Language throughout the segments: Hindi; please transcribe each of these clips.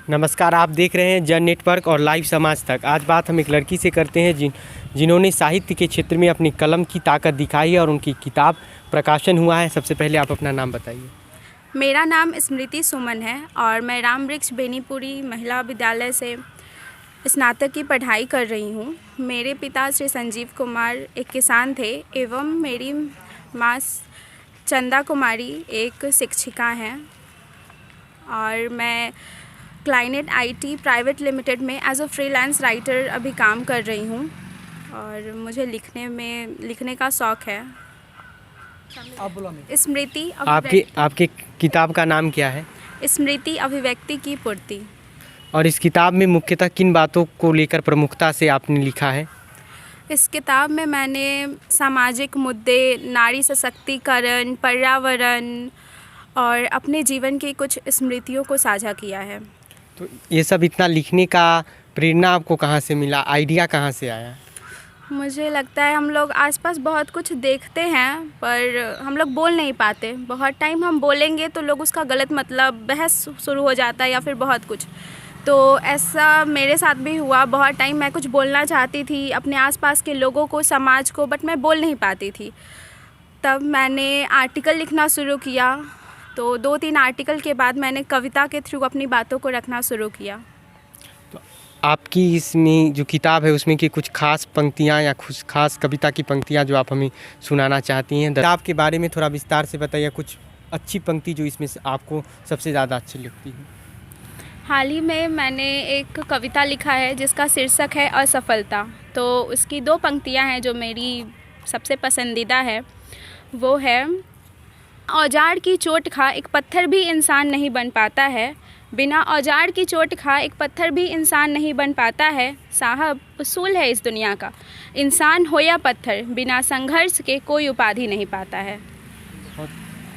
नमस्कार, आप देख रहे हैं जन नेटवर्क और लाइव समाज तक। आज बात हम एक लड़की से करते हैं जिन्होंने साहित्य के क्षेत्र में अपनी कलम की ताकत दिखाई है और उनकी किताब प्रकाशन हुआ है। सबसे पहले आप अपना नाम बताइए। मेरा नाम स्मृति सुमन है और मैं राम वृक्ष बेनीपुरी महिला विद्यालय से स्नातक की पढ़ाई कर रही हूँ। मेरे पिता श्री संजीव कुमार एक किसान थे एवं मेरी माँ चंदा कुमारी एक शिक्षिका हैं और मैं क्लाइनेट आईटी प्राइवेट लिमिटेड में एज अ फ्रीलांस राइटर अभी काम कर रही हूँ और मुझे लिखने का शौक़ है। स्मृति आपकी किताब का नाम क्या है? स्मृति अभिव्यक्ति की पूर्ति। और इस किताब में मुख्यतः किन बातों को लेकर प्रमुखता से आपने लिखा है? इस किताब में मैंने सामाजिक मुद्दे, नारी सशक्तिकरण, पर्यावरण और अपने जीवन की कुछ स्मृतियों को साझा किया है। तो ये सब इतना लिखने का प्रेरणा आपको कहाँ से मिला? आइडिया कहाँ से आया? मुझे लगता है हम लोग आसपास बहुत कुछ देखते हैं पर हम लोग बोल नहीं पाते। बहुत टाइम हम बोलेंगे तो लोग उसका गलत मतलब बहस शुरू हो जाता है या फिर बहुत कुछ। तो ऐसा मेरे साथ भी हुआ। बहुत टाइम मैं कुछ बोलना चाहती थी अपने आसपास के लोगों को, समाज को, बट मैं बोल नहीं पाती थी। तब मैंने आर्टिकल लिखना शुरू किया। तो 2-3 आर्टिकल के बाद मैंने कविता के थ्रू अपनी बातों को रखना शुरू किया। तो आपकी इसमें जो किताब है उसमें की कुछ खास पंक्तियाँ या कुछ खास कविता की पंक्तियाँ जो आप हमें सुनाना चाहती हैं? किताब के बारे में थोड़ा विस्तार से बताइए, कुछ अच्छी पंक्ति जो इसमें से आपको सबसे ज़्यादा अच्छी लगती है। हाल ही में मैंने एक कविता लिखा है जिसका शीर्षक है असफलता। तो उसकी 2 पंक्तियाँ हैं जो मेरी सबसे पसंदीदा है। वो है, औजार की चोट खा एक पत्थर भी इंसान नहीं बन पाता है। बिना औजार की चोट खा एक पत्थर भी इंसान नहीं बन पाता है। साहब उसूल है इस दुनिया का, इंसान हो या पत्थर, बिना संघर्ष के कोई उपाधि नहीं पाता है। और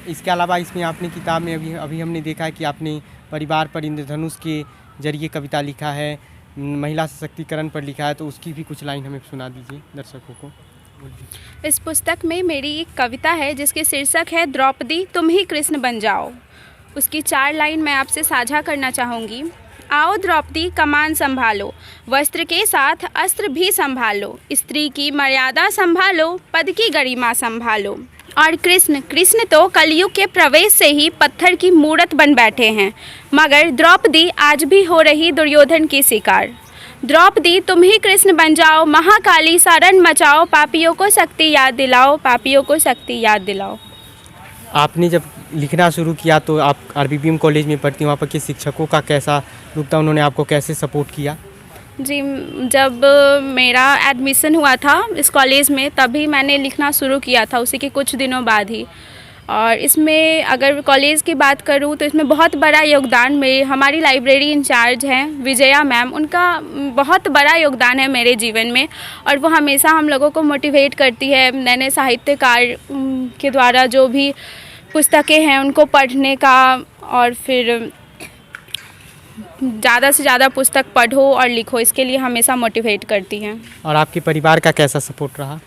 इसके अलावा इसमें आपने किताब में अभी हमने देखा है कि आपने परिवार पर इंद्रधनुष के जरिए कविता लिखा है, महिला सशक्तिकरण पर लिखा है। तो उसकी भी कुछ लाइन हमें सुना दीजिए दर्शकों को। इस पुस्तक में मेरी एक कविता है जिसके शीर्षक है द्रौपदी तुम ही कृष्ण बन जाओ। उसकी 4 लाइन मैं आपसे साझा करना चाहूँगी। आओ द्रौपदी कमान संभालो, वस्त्र के साथ अस्त्र भी संभालो, स्त्री की मर्यादा संभालो, पद की गरिमा संभालो। और कृष्ण तो कलयुग के प्रवेश से ही पत्थर की मूरत बन बैठे हैं, मगर द्रौपदी आज भी हो रही दुर्योधन की शिकार। द्रौपदी तुम ही कृष्ण बन जाओ, महाकाली सारण मचाओ, पापियों को शक्ति याद दिलाओ, पापियों को शक्ति याद दिलाओ। आपने जब लिखना शुरू किया तो आप आरबीपीएम कॉलेज में पढ़ती, वहाँ पर के शिक्षकों का कैसा रूप था? उन्होंने आपको कैसे सपोर्ट किया? जी, जब मेरा एडमिशन हुआ था इस कॉलेज में तभी मैंने लिखना शुरू किया था, उसी के कुछ दिनों बाद ही। और इसमें अगर कॉलेज की बात करूँ तो इसमें बहुत बड़ा योगदान मेरे हमारी लाइब्रेरी इंचार्ज हैं विजया मैम, उनका बहुत बड़ा योगदान है मेरे जीवन में। और वो हमेशा हम लोगों को मोटिवेट करती है नए नए साहित्यकार के द्वारा जो भी पुस्तकें हैं उनको पढ़ने का, और फिर ज़्यादा से ज़्यादा पुस्तक पढ़ो और लिखो, इसके लिए हमेशा मोटिवेट करती हैं। और आपके परिवार का कैसा सपोर्ट रहा?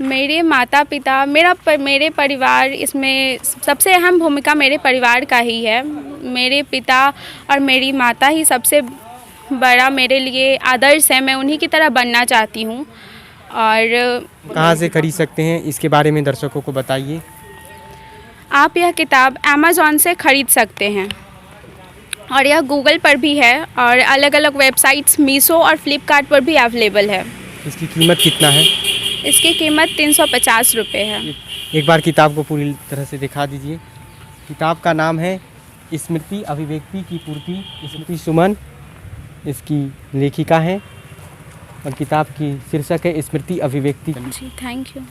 मेरे माता पिता, मेरे परिवार, इसमें सबसे अहम भूमिका मेरे परिवार का ही है। मेरे पिता और मेरी माता ही सबसे बड़ा मेरे लिए आदर्श है। मैं उन्हीं की तरह बनना चाहती हूँ। और कहाँ से खरीद सकते हैं इसके बारे में दर्शकों को बताइए। आप यह किताब अमेज़ॉन से खरीद सकते हैं और यह गूगल पर भी है और अलग अलग वेबसाइट्स मीशो और फ्लिपकार्ट पर भी अवेलेबल है। इसकी कीमत कितना है? इसकी कीमत 350 रुपये है। एक बार किताब को पूरी तरह से दिखा दीजिए। किताब का नाम है स्मृति अभिव्यक्ति की पूर्ति। स्मृति सुमन इसकी लेखिका है और किताब की शीर्षक है स्मृति अभिव्यक्ति। जी, थैंक यू।